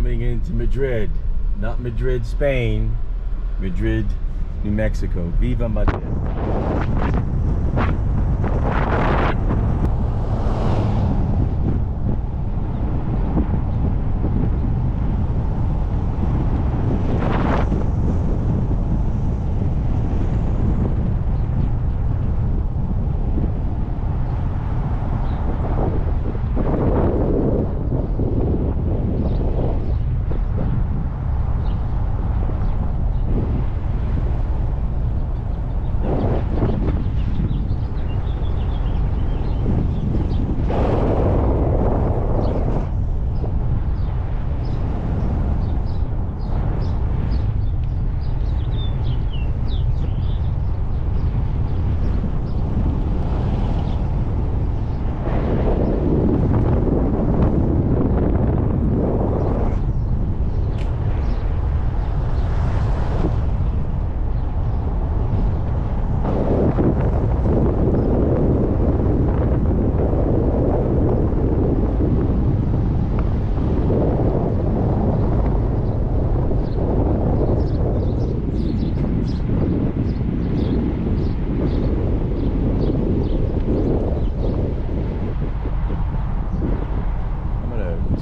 Coming into Madrid, not Madrid, Spain, Madrid, New Mexico. Viva Madrid.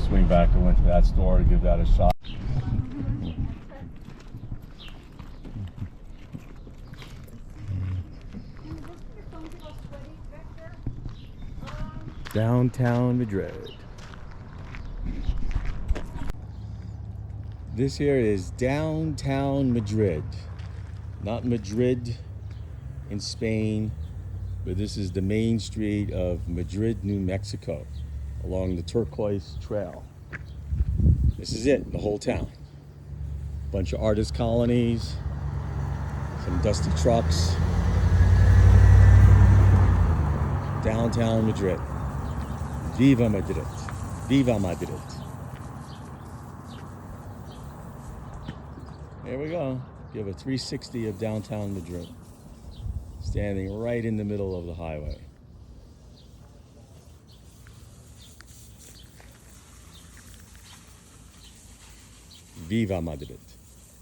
Swing back and went to that store to give that a shot. Downtown Madrid. This here is downtown Madrid. Not Madrid in Spain, but this is the main street of Madrid, New Mexico, along the Turquoise Trail. This is it, the whole town. Bunch of artist colonies, some dusty trucks. Downtown Madrid. Viva Madrid. Viva Madrid. There we go. Give a 360 of downtown Madrid. Standing right in the middle of the highway. Viva Madrid.